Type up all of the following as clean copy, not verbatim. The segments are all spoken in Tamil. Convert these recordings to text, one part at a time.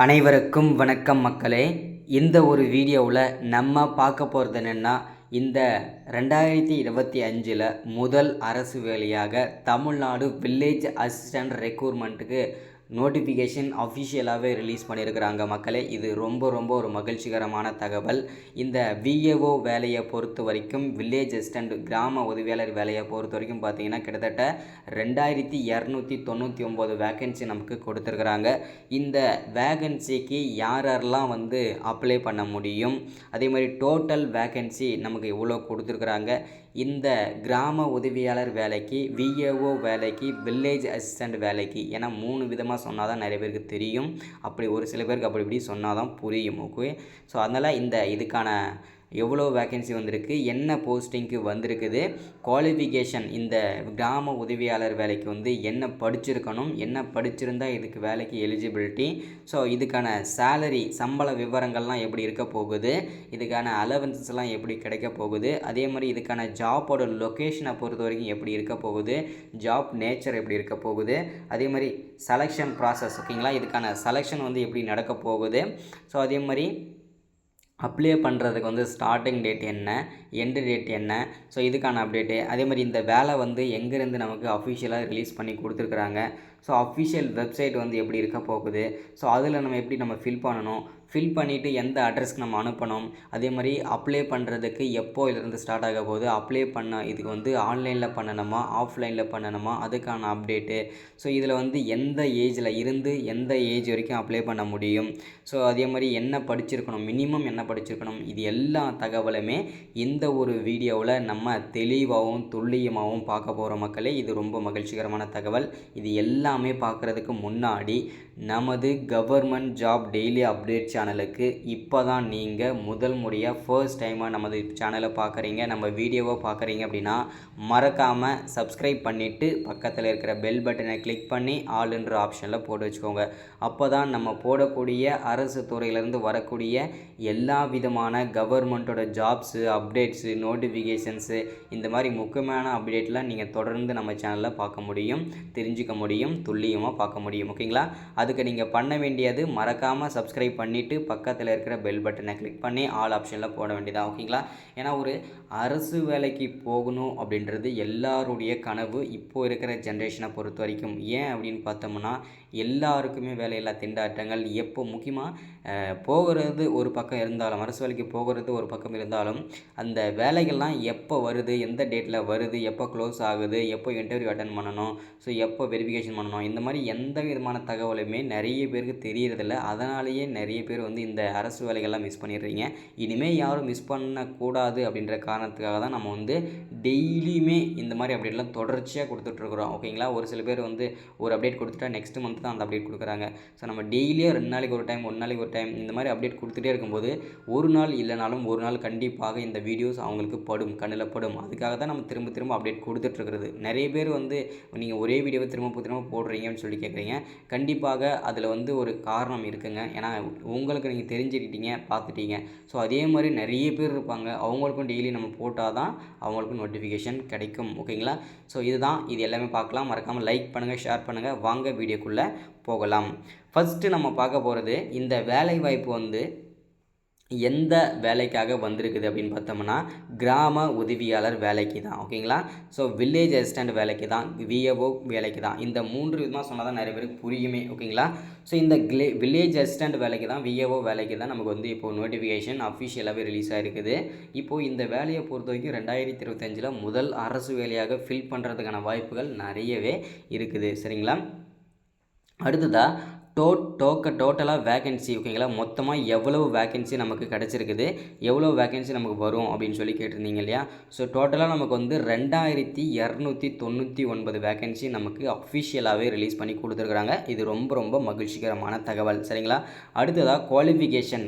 அனைவருக்கும் வணக்கம் மக்களே. இந்த ஒரு வீடியோவில் நம்ம பார்க்க போகிறது என்னென்னா, இந்த 2025 முதல் அரசு வேலையாக தமிழ்நாடு வில்லேஜ் அசிஸ்டன்ட் ரெக்ரூட்மெண்ட்டுக்கு நோட்டிஃபிகேஷன் அஃபிஷியலாகவே ரிலீஸ் பண்ணியிருக்கிறாங்க மக்களே. இது ரொம்ப ஒரு மகிழ்ச்சிகரமான தகவல். இந்த விஏஓ வேலையை பொறுத்த வரைக்கும், வில்லேஜ் அசிஸ்டண்ட் கிராம உதவியாளர் வேலையை பொறுத்த வரைக்கும் பார்த்தீங்கன்னா கிட்டத்தட்ட 2299 வேக்கன்சி நமக்கு கொடுத்துருக்குறாங்க. இந்த வேகன்சிக்கு யாரெல்லாம் அப்ளை பண்ண முடியும், அதே மாதிரி டோட்டல் வேக்கன்சி நமக்கு எவ்வளோ கொடுத்துருக்குறாங்க, இந்த கிராம உதவியாளர் வேலைக்கு, விஏஓ வேலைக்கு, வில்லேஜ் அசிஸ்டண்ட் வேலைக்கு ஏன்னா 3 விதமாக சொன்னால் தான் நிறைய பேருக்கு தெரியும். அப்படி ஒரு சில பேருக்கு அப்படி இப்படி சொன்னால் தான் புரியும். ஓகே, ஸோ அதனால் இதுக்கான எவ்வளோ வேக்கன்சி வந்திருக்கு, என்ன போஸ்டிங்க்கு வந்திருக்குது, குவாலிஃபிகேஷன் இந்த கிராம உதவியாளர் வேலைக்கு என்ன படிச்சிருக்கணும், என்ன படிச்சிருந்தால் இதுக்கு வேலைக்கு எலிஜிபிலிட்டி, ஸோ இதுக்கான சேலரி சம்பள விவரங்கள்லாம் எப்படி இருக்க போகுது, இதுக்கான அலவன்சஸ்லாம் எப்படி கிடைக்க போகுது, அதே மாதிரி இதுக்கான ஜாப்போட லொக்கேஷனை பொறுத்த வரைக்கும் எப்படி இருக்க போகுது, ஜாப் நேச்சர் எப்படி இருக்க போகுது, அதே மாதிரி செலெக்ஷன் ப்ராசஸ் ஓகேங்களா, இதுக்கான செலெக்ஷன் எப்படி நடக்க போகுது, ஸோ அதே மாதிரி அப்ளை பண்ணுறதுக்கு ஸ்டார்டிங் டேட் என்ன, எண்டு டேட் என்ன, ஸோ இதுக்கான அப்டேட்டு, அதே மாதிரி இந்த வேலை எங்கேருந்து நமக்கு அஃபிஷியலாக ரிலீஸ் பண்ணி கொடுத்துருக்குறாங்க, ஸோ அஃபிஷியல் வெப்சைட் எப்படி இருக்க போகுது, ஸோ அதில் நம்ம எப்படி ஃபில் பண்ணணும், ஃபில் பண்ணிவிட்டு எந்த அட்ரஸ்க்கு நம்ம அனுப்பணும், அதே மாதிரி அப்ளை பண்ணுறதுக்கு எப்போ இதிலேருந்து ஸ்டார்ட் ஆக போகுது, அப்ளை பண்ண இதுக்கு ஆன்லைனில் பண்ணணுமா ஆஃப்லைனில் பண்ணணுமா, அதுக்கான அப்டேட்டு, ஸோ இதில் எந்த ஏஜில் இருந்து எந்த ஏஜ் வரைக்கும் அப்ளை பண்ண முடியும், ஸோ அதே மாதிரி என்ன படிச்சிருக்கணும், மினிமம் என்ன படிச்சிருக்கணும், இது எல்லா தகவலுமே இந்த ஒரு வீடியோவில் நம்ம தெளிவாகவும் துல்லியமாகவும் பார்க்க போகிற மக்களே. இது ரொம்ப மகிழ்ச்சிகரமான தகவல். இது எல்லாமே பார்க்குறதுக்கு முன்னாடி நமது கவர்மெண்ட் ஜாப் டெய்லி அப்டேட் சேனலுக்கு இப்போ தான் நீங்கள் முதல் முறையாக ஃபர்ஸ்ட் டைமாக நமது சேனலை பார்க்குறீங்க, நம்ம வீடியோவை பார்க்குறீங்க அப்படின்னா மறக்காமல் சப்ஸ்கிரைப் பண்ணிவிட்டு பக்கத்தில் இருக்கிற பெல் பட்டனை கிளிக் பண்ணி ஆல்ன்ற ஆப்ஷனில் போட்டு வச்சுக்கோங்க. அப்போ தான் நம்ம போடக்கூடிய அரசு துறையிலேருந்து வரக்கூடிய எல்லா விதமான கவர்மெண்ட்டோட ஜாப்ஸு அப்டேட்ஸு நோட்டிஃபிகேஷன்ஸு இந்த மாதிரி முக்கியமான அப்டேட்லாம் நீங்கள் தொடர்ந்து நம்ம சேனலில் பார்க்க முடியும், தெரிஞ்சுக்க முடியும், துல்லியமாக பார்க்க முடியும். ஓகேங்களா, அதுக்கு நீங்கள் பண்ண வேண்டியது மறக்காமல் சப்ஸ்கிரைப் பண்ணிவிட்டு பக்கத்தில் இருக்கிற பெல் பட்டனை கிளிக் பண்ணி ஆல் ஆப்ஷனில் போட வேண்டியதான். ஓகேங்களா, ஏன்னா ஒரு அரசு வேலைக்கு போகணும் அப்படின்றது எல்லாருடைய கனவு இப்போது இருக்கிற ஜென்ரேஷனை பொறுத்த வரைக்கும். ஏன் அப்படின்னு பார்த்தோம்னா எல்லாருக்குமே வேலையில்லா திண்டாட்டங்கள் எப்போ முக்கியமாக போகிறது ஒரு பக்கம் இருந்தாலும், அரசு வேலைக்கு போகிறது ஒரு பக்கம் இருந்தாலும், அந்த வேலைகள்லாம் எப்போ வருது, எந்த டேட்டில் வருது, எப்போ க்ளோஸ் ஆகுது, எப்போ இன்டர்வியூ அட்டன் பண்ணணும், ஸோ எப்போ வெரிஃபிகேஷன் பண்ணணும், இந்த மாதிரி எந்த விதமான தகவலுமே நிறைய பேருக்கு தெரியறதில்ல. அதனாலேயே நிறைய பேர் இந்த அரசு வேலைகள்லாம் மிஸ் பண்ணிடுறீங்க. இனிமேல் யாரும் மிஸ் பண்ணக்கூடாது அப்படின்ற காரணத்துக்காக தான் நம்ம டெய்லியுமே இந்த மாதிரி அப்டேட்லாம் தொடர்ச்சியாக கொடுத்துட்ருக்குறோம். ஓகேங்களா, ஒரு சில பேர் ஒரு அப்டேட் கொடுத்துட்டா நெக்ஸ்ட் மந்த் தான் அந்த அப்டேட் கொடுக்குறாங்க. ஸோ நம்ம டெய்லியாக 2 நாளைக்கு ஒரு டைம் 1 நாளைக்கு ஒரு டைம் இந்த மாதிரி அப்டேட் கொடுத்துட்டே இருக்கும்போது ஒரு நாள் இல்லைனாலும் ஒரு நாள் கண்டிப்பாக இந்த வீடியோஸ் அவங்களுக்கு படும், கண்ணில் படும். அதுக்காக தான் நம்ம திரும்ப அப்டேட் கொடுத்துட்ருக்கிறது. நிறைய பேர் நீங்கள் ஒரே வீடியோவை திரும்ப போடுறீங்கன்னு சொல்லி கேட்குறீங்க. கண்டிப்பாக அதில் ஒரு காரணம் இருக்குங்க. ஏன்னா உங்களுக்கு நீங்கள் தெரிஞ்சுக்கிட்டீங்க, பார்த்துட்டீங்க. ஸோ அதே மாதிரி நிறைய பேர் இருப்பாங்க, அவங்களுக்கும் டெய்லி நம்ம போட்டால் தான் அவங்களுக்கும் நோட்டிஃபிகேஷன் கிடைக்கும். ஓகேங்களா, ஸோ இது எல்லாமே பார்க்கலாம். மறக்காமல் லைக் பண்ணுங்கள், ஷேர் பண்ணுங்கள். வாங்க வீடியோக்குள்ளே போகலாம். ஃபஸ்ட்டு நம்ம பார்க்க போகிறது இந்த வேலைவாய்ப்பு எந்த வேலைக்காக வந்திருக்குது அப்படின்னு பார்த்தோம்னா கிராம உதவியாளர் வேலைக்கு தான். ஓகேங்களா, ஸோ வில்லேஜ் அசிஸ்டண்ட் வேலைக்கு தான், விஏஓ வேலைக்கு தான். இந்த 3 விதமாக சொன்னால் தான் நிறைய பேருக்கு புரியுமே. ஓகேங்களா, ஸோ இந்த வில்லேஜ் அசிஸ்டண்ட் வேலைக்கு தான், விஏஓ வேலைக்கு தான் நமக்கு இப்போது நோட்டிஃபிகேஷன் அஃபிஷியலாகவே ரிலீஸ் ஆகிருக்குது. இப்போது இந்த வேலையை பொறுத்த வரைக்கும் 2025 முதல் அரசு வேலையாக ஃபில் பண்ணுறதுக்கான வாய்ப்புகள் நிறையவே இருக்குது. சரிங்களா, அடுத்ததாக டோட்டலாக வேக்கன்சி. ஓகேங்களா, மொத்தமாக எவ்வளவு வேக்கன்சி நமக்கு கிடச்சிருக்குது, எவ்வளோ வேக்கன்சி நமக்கு வரும் அப்படின்னு சொல்லி கேட்டிருந்தீங்க இல்லையா. ஸோ டோட்டலாக நமக்கு 2299 வேக்கன்சி நமக்கு அஃபிஷியலாகவே ரிலீஸ் பண்ணி கொடுத்துருக்குறாங்க. இது ரொம்ப மகிழ்ச்சிகரமான தகவல். சரிங்களா, அடுத்ததாக குவாலிஃபிகேஷன்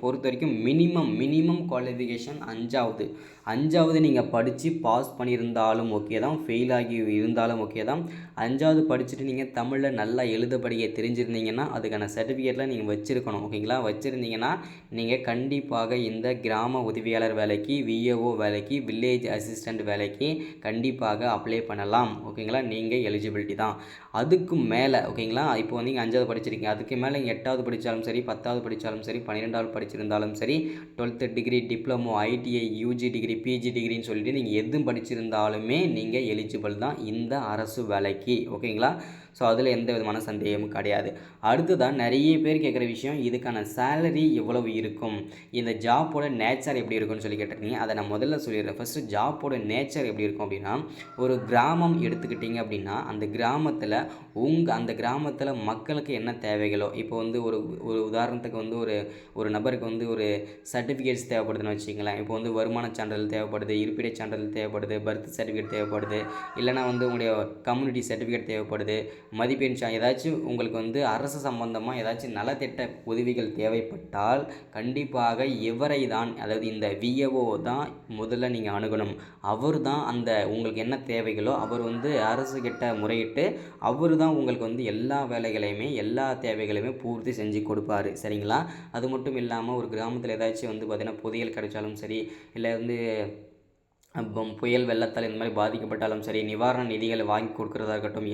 பொறுத்த வரைக்கும் மினிமம் குவாலிஃபிகேஷன் 5வது நீங்கள் படித்து பாஸ் பண்ணியிருந்தாலும் ஓகே தான், ஃபெயில் ஆகி இருந்தாலும் ஓகே தான், 5வது படிச்சுட்டு நீங்கள் தமிழில் நல்லா எழுத படிக்க தெரிஞ்சிருந்தீங்கன்னா அதுக்கான சர்டிஃபிகேட்லாம் நீங்கள் வச்சுருக்கணும். ஓகேங்களா? வச்சுருந்தீங்கன்னா நீங்கள் கண்டிப்பாக இந்த கிராம உதவியாளர் வேலைக்கு, விஏஓ வேலைக்கு, வில்லேஜ் அசிஸ்டண்ட் வேலைக்கு கண்டிப்பாக அப்ளை பண்ணலாம். ஓகேங்களா? நீங்கள் எலிஜிபிலிட்டி தான். அதுக்கு மேலே ஓகேங்களா, இப்போ வந்து நீங்கள் 5வது படிச்சிருக்கீங்க, அதுக்கு மேலே நீங்கள் 8வது படித்தாலும் சரி, 10வது படித்தாலும் சரி, 12வது படிச்சிருந்தாலும் சரி, 12th degree, diploma, ITI, UG degree, PG டிகிரின்னு சொல்லிட்டு நீங்கள் எதுவும் படிச்சிருந்தாலுமே நீங்கள் எலிஜிபிள் தான் இந்த அரசு வேலைக்கு. ஓகேங்களா? ஸோ அதில் எந்த விதமான சந்தேகமும் கிடையாது. அடுத்ததான் நிறைய பேர் கேட்குற விஷயம், இதுக்கான சேலரி எவ்வளவு இருக்கும், இந்த ஜாப்போட நேச்சர் எப்படி இருக்கும்னு சொல்லி கேட்டிருக்கீங்க. அதை நான் முதல்ல சொல்லிடுறேன். ஃபஸ்ட்டு ஜாப்போட நேச்சர் எப்படி இருக்கும் அப்படின்னா, ஒரு கிராமம் எடுத்துக்கிட்டிங்க அப்படின்னா அந்த கிராமத்தில் அந்த கிராமத்தில் மக்களுக்கு என்ன தேவைகளோ, இப்போ வந்து ஒரு ஒரு உதாரணத்துக்கு வந்து ஒரு நபருக்கு வந்து ஒரு சர்டிஃபிகேட்ஸ் தேவைப்படுதுன்னு வச்சுங்களேன். இப்போ வந்து வருமான சான்றிதழ் தேவைப்படுது, இருப்பிடச் சான்றிதழ் தேவைப்படுது, பர்த் சர்டிஃபிகேட் தேவைப்படுது, இல்லைனா வந்து உங்களுடைய கம்யூனிட்டி சர்டிஃபிகேட் தேவைப்படுது, மதிப்பெண் ஏதாச்சும் உங்களுக்கு வந்து அரசு சம்பந்தமாக ஏதாச்சும் நலத்திட்ட உதவிகள் தேவைப்பட்டால் கண்டிப்பாக இவரை தான், அதாவது இந்த விஏஓ தான் முதல்ல நீங்கள் அணுகணும். அவர் தான் அந்த உங்களுக்கு என்ன தேவைகளோ அவர் வந்து அரசுக்கிட்ட முறையிட்டு அவர் தான் உங்களுக்கு வந்து எல்லா வேலைகளையுமே எல்லா தேவைகளையுமே பூர்த்தி செஞ்சு கொடுப்பாரு. சரிங்களா? அது மட்டும் இல்லாமல் ஒரு கிராமத்தில் ஏதாச்சும் வந்து பார்த்திங்கன்னா புதையல் கிடைச்சாலும் சரி, இல்லை வந்து புயல் வெள்ளத்தால் இந்த மாதிரி பாதிக்கப்பட்டாலும் சரி, நிவாரண நிதிகளை வாங்கி கொடுக்குறதா இருக்கட்டும்,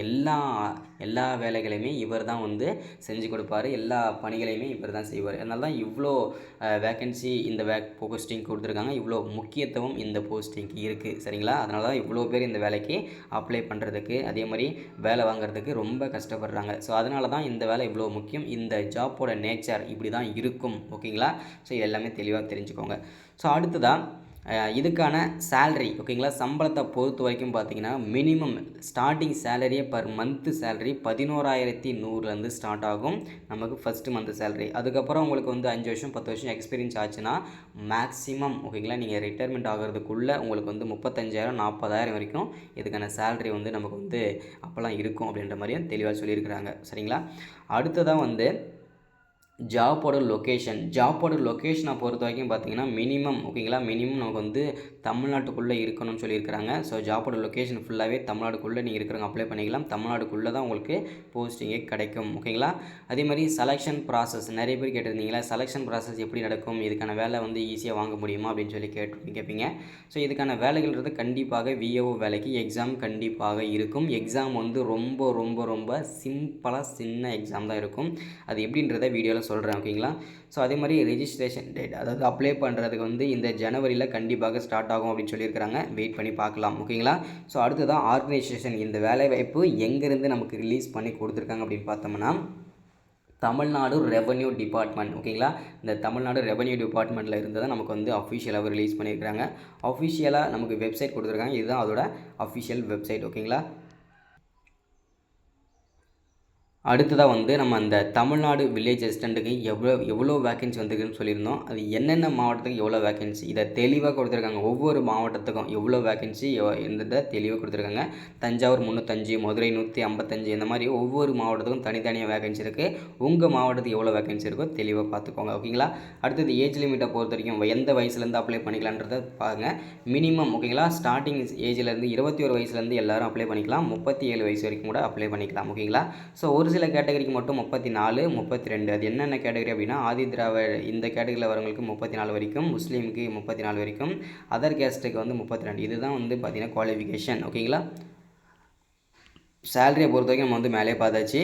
எல்லா வேலைகளையுமே இவர் தான் வந்து செஞ்சு கொடுப்பாரு. எல்லா பணிகளையுமே இவர் தான் செய்வார். அதனால தான் இவ்வளோ வேக்கன்சி இந்த போஸ்டிங் கொடுத்துருக்காங்க. இவ்வளோ முக்கியத்துவம் இந்த போஸ்டிங்க்கு இருக்குது. சரிங்களா? அதனால தான் இவ்வளோ பேர் இந்த வேலைக்கு அப்ளை பண்ணுறதுக்கு, அதே மாதிரி வேலை வாங்குறதுக்கு ரொம்ப கஷ்டப்படுறாங்க. ஸோ அதனால தான் இந்த வேலை இவ்வளோ முக்கியம். இந்த ஜாப்போட நேச்சர் இப்படி தான் இருக்கும். ஓகேங்களா? ஸோ இது எல்லாமே தெளிவாக தெரிஞ்சுக்கோங்க. ஸோ அடுத்ததாக இதுக்கான சேல்ரி ஓகேங்களா, சம்பளத்தை பொறுத்த வரைக்கும் பார்த்தீங்கன்னா மினிமம் ஸ்டார்டிங் சேலரியே பர் மந்த்து சேலரி 11,100 ஸ்டார்ட் ஆகும் நமக்கு ஃபஸ்ட்டு மந்த்து சேலரி. அதுக்கப்புறம் உங்களுக்கு வந்து 5 வருஷம் 10 வருஷம் எக்ஸ்பீரியன்ஸ் ஆச்சுன்னா மேக்ஸிமம் ஓகேங்களா நீங்கள் ரிட்டையர்மெண்ட் ஆகிறதுக்குள்ளே உங்களுக்கு வந்து 35,000 40,000 வரைக்கும் இதுக்கான சேலரி வந்து நமக்கு வந்து அப்போல்லாம் இருக்கும் அப்படின்ற மாதிரியும் தெளிவாக சொல்லியிருக்கிறாங்க. சரிங்களா? அடுத்ததாக வந்து ஜாப்போட லொக்கேஷனை பொறுத்த வரைக்கும் பார்த்தீங்கன்னா மினிமம் ஓகேங்களா, மினிமம் நமக்கு வந்து தமிழ்நாட்டுக்குள்ளே இருக்கணும்னு சொல்லியிருக்கிறாங்க. ஸோ ஜாப்போட லொக்கேஷன் ஃபுல்லாகவே தமிழ்நாடுக்குள்ளே நீங்கள் இருக்கிறவங்க அப்ளை பண்ணிக்கலாம். தமிழ்நாடுக்குள்ளே தான் உங்களுக்கு போஸ்டிங்கே கிடைக்கும். ஓகேங்களா? அதே மாதிரி செலெக்ஷன் ப்ராசஸ் நிறைய பேர் கேட்டிருந்தீங்களா, செலெக்ஷன் ப்ராசஸ் எப்படி நடக்கும், இதுக்கான வேலை வந்து ஈஸியாக வாங்க முடியுமா அப்படின்னு சொல்லி கேட்பீங்க. ஸோ இதுக்கான வேலைகள்ன்றது கண்டிப்பாக விஏஓ வேலைக்கு எக்ஸாம் கண்டிப்பாக இருக்கும். எக்ஸாம் வந்து ரொம்ப ரொம்ப ரொம்ப சிம்பிளாக சின்ன எக்ஸாம் தான் இருக்கும். அது எப்படின்றத வீடியோவில் சொல்கிறேன். ஓகேங்களா? ஸோ அதே மாதிரி ரெஜிஸ்ட்ரேஷன் டேட், அதாவது அப்ளை பண்ணுறதுக்கு வந்து இந்த ஜனவரியில் கண்டிப்பாக ஸ்டார்ட் ஆகும் அப்படின்னு சொல்லியிருக்கிறாங்க. வெயிட் பண்ணி பார்க்கலாம். ஓகேங்களா? ஸோ அடுத்ததான் ஆர்கனைசேஷன், இந்த வேலைவாய்ப்பு எங்கேருந்து நமக்கு ரிலீஸ் பண்ணி கொடுத்துருக்காங்க அப்படின்னு பார்த்தோம்னா தமிழ்நாடு ரெவன்யூ டிபார்ட்மெண்ட். ஓகேங்களா? இந்த தமிழ்நாடு ரெவன்யூ டிபார்ட்மெண்ட்டில் இருந்து தான் நமக்கு வந்து அஃபிஷியலாக ரிலீஸ் பண்ணியிருக்கிறாங்க. அஃபிஷியலாக நமக்கு வெப்சைட் கொடுத்துருக்காங்க. இதுதான் அதோட அஃபிஷியல் வெப்சைட். ஓகேங்களா? அடுத்ததாக வந்து நம்ம அந்த தமிழ்நாடு வில்லேஜ் அசிஸ்டண்ட்டுக்கு எவ்வளோ வேக்கன்சி வந்திருக்குன்னு சொல்லியிருந்தோம். அது என்னென்ன மாவட்டத்துக்கு எவ்வளோ வேக்கன்சி இதை தெளிவாக கொடுத்துருக்காங்க. ஒவ்வொரு மாவட்டத்துக்கும் எவ்வளோ வேக்கன்சி இந்த தெளிவாக கொடுத்துருக்காங்க. தஞ்சாவூர் 305, மதுரை 155, இந்த மாதிரி ஒவ்வொரு மாவட்டத்துக்கும் தனித்தனியாக வேக்கன்சி இருக்குது. உங்கள் மாவட்டத்துக்கு எவ்வளோ வேக்கன்சி இருக்கோ தெளிவாக பார்த்துக்கோங்க. ஓகேங்களா? அடுத்தது ஏஜ் லிமிட்டை பொறுத்த வரைக்கும் எந்த வயசுலேருந்து அப்ளை பண்ணிக்கலான்றதை பாருங்கள். மினிமம் ஓகேங்களா, ஸ்டார்டிங் ஏஜ்லேருந்து 21 வயசுலேருந்து எல்லோரும் அப்ளை பண்ணிக்கலாம். 37 வயசு வரைக்கும் கூட அப்ளை பண்ணிக்கலாம். ஓகேங்களா? ஸோ ஒரு சில கேட்டகரிக்கு மட்டும் 34, 32. அது என்னென்ன கேட்டகரி அப்படின்னா ஆதி திராவிட இந்த கேட்டகரியில் வரவங்களுக்கு 34 வரைக்கும், முஸ்லீமுக்கு 34 வரைக்கும், அதர் கேஸ்ட்டுக்கு வந்து 32. இதுதான் வந்து பார்த்திங்கன்னா குவாலிஃபிகேஷன். ஓகேங்களா? சேலரியை பொறுத்த வரைக்கும் நம்ம வந்து மேலே பார்த்தாச்சு.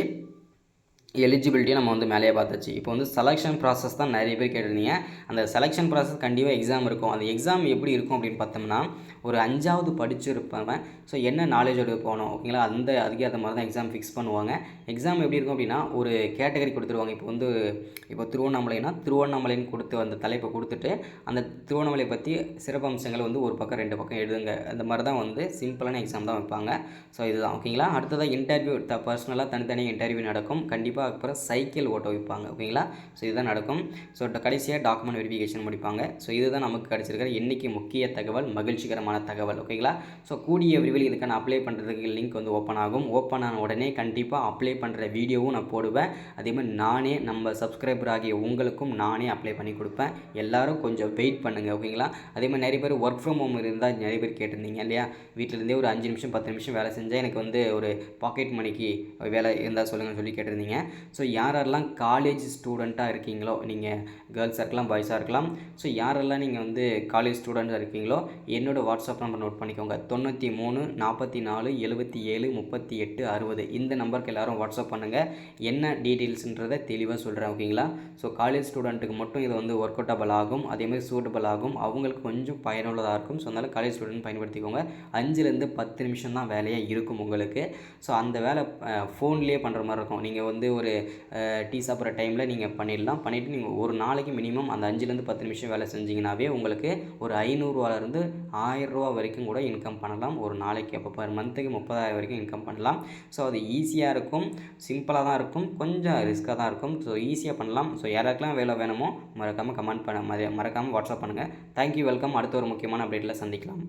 எலிஜிபிலிட்டியை நம்ம வந்து மேலேயே பார்த்தாச்சு. இப்போ வந்து செலெக்ஷன் ப்ராசஸ் தான் நிறைய பேர் கேட்டிருந்தீங்க. அந்த செலெக்ஷன் ப்ராசஸ் கண்டிப்பாக எக்ஸாம் இருக்கும். அந்த எக்ஸாம் எப்படி இருக்கும் அப்படின்னு பார்த்தோம்னா, ஒரு 5வது படிச்சிருப்பவன் ஸோ என்ன நாலேஜோடு போகணும் ஓகேங்களா, அதுக்கேற்ற மாதிரி தான் எக்ஸாம் ஃபிக்ஸ் பண்ணுவாங்க. எக்ஸாம் எப்படி இருக்கும் அப்படின்னா, ஒரு கேட்டகரி கொடுத்துருவாங்க. இப்போ திருவண்ணாமலைனா திருவண்ணாமலைன்னு கொடுத்து அந்த தலைப்பை கொடுத்துட்டு அந்த திருவண்ணாமலை பற்றி சிறப்பம்சங்களை வந்து ஒரு பக்கம் 2 பக்கம் எழுதுங்க. அந்த மாதிரி தான் வந்து சிம்பிளான எக்ஸாம் தான் வைப்பாங்க. ஸோ இதுதான் ஓகேங்களா. அடுத்ததாக இன்டர்வியூ பர்சனலாக தனித்தனியாக இன்டர்வியூ நடக்கும். கண்டிப்பாக கண்டிப்பாக அப்புறம் சைக்கிள் ஓட்ட வைப்பாங்க. ஓகேங்களா? ஸோ இதுதான் நடக்கும். ஸோ கடைசியாக டாக்குமெண்ட் வெரிஃபிகேஷன் முடிப்பாங்க. ஸோ இதுதான் நமக்கு கிடச்சிருக்கிற இன்றைக்கி முக்கிய தகவல், மகிழ்ச்சிகரமான தகவல். ஓகேங்களா? ஸோ கூடிய விரைவில் இதுக்கான அப்ளை பண்ணுறதுக்கு லிங்க் வந்து ஓப்பன் ஆகும். ஓப்பன் ஆன உடனே கண்டிப்பாக அப்ளை பண்ணுற வீடியோவும் நான் போடுவேன். அதேமாதிரி நானே நம்ம சப்ஸ்கிரைபர் ஆகிய உங்களுக்கும் நானே அப்ளை பண்ணி கொடுப்பேன். எல்லோரும் கொஞ்சம் வெயிட் பண்ணுங்கள். ஓகேங்களா? அதேமாதிரி நிறைய பேர் ஒர்க் ஃப்ரம் ஹோம் இருந்தால் நிறைய பேர் கேட்டிருந்தீங்க இல்லையா? வீட்டிலேருந்தே ஒரு 5 நிமிஷம் 10 நிமிஷம் வேலை செஞ்சால் எனக்கு வந்து ஒரு பாக்கெட் மணிக்கு வேலை இருந்தால் சொல்லுங்கன்னு சொல்லி கேட்டிருந்தீங்க. ஸோ யாரெல்லாம் காலேஜ் ஸ்டூடெண்ட்டாக இருக்கீங்களோ, நீங்கள் கேர்ள்ஸாக இருக்கலாம், பாய்ஸாக இருக்கலாம். ஸோ யாரெல்லாம் நீங்கள் வந்து காலேஜ் ஸ்டூடெண்ட்டாக இருக்கீங்களோ என்னோடய வாட்ஸ்அப் நம்பர் நோட் பண்ணிக்கோங்க. 93 44 77 38 60 இந்த நம்பருக்கு எல்லோரும் வாட்ஸ்அப் பண்ணுங்கள். என்ன டீட்டெயில்ஸுன்றதை தெளிவாக சொல்கிறேன். ஓகேங்களா? ஸோ காலேஜ் ஸ்டூடெண்ட்டுக்கு மட்டும் இது வந்து ஒர்க் அவுட்டபிள் ஆகும். அதேமாதிரி சூட்டபிள் ஆகும். அவங்களுக்கு கொஞ்சம் பயனுள்ளதாக இருக்கும். ஸோ அதனால் காலேஜ் ஸ்டூடெண்ட் பயன்படுத்திக்கோங்க. 5லேருந்து 10 நிமிஷம் தான் வேலையாக இருக்கும் உங்களுக்கு. ஸோ அந்த வேலை ஃபோன்லேயே பண்ணுற மாதிரி இருக்கும். நீங்கள் வந்து ஒரு டீ சாப்பிட்ற டைமில் நீங்கள் பண்ணிடலாம். பண்ணிவிட்டு நீங்கள் ஒரு நாளைக்கு மினிமம் அந்த 5லேருந்து 10 நிமிஷம் வேலை செஞ்சிங்கனாவே உங்களுக்கு ஒரு 500ரூவாலேருந்து 1000 வரைக்கும் கூட இன்கம் பண்ணலாம். ஒரு நாளைக்கு அப்போ பர் மந்த்துக்கு 30,000 வரைக்கும் இன்கம் பண்ணலாம். ஸோ அது ஈஸியாக இருக்கும், சிம்பிளாக தான் இருக்கும், கொஞ்சம் ரிஸ்க்காக தான் இருக்கும். ஸோ ஈஸியாக பண்ணலாம். ஸோ யாருக்கெல்லாம் வேலை வேணுமோ மறக்காமல் கமெண்ட் மறக்காமல் வாட்ஸ்அப் பண்ணுங்கள். Thank you, welcome. அடுத்த ஒரு முக்கியமான அப்டேட்டில் சந்திக்கலாம்.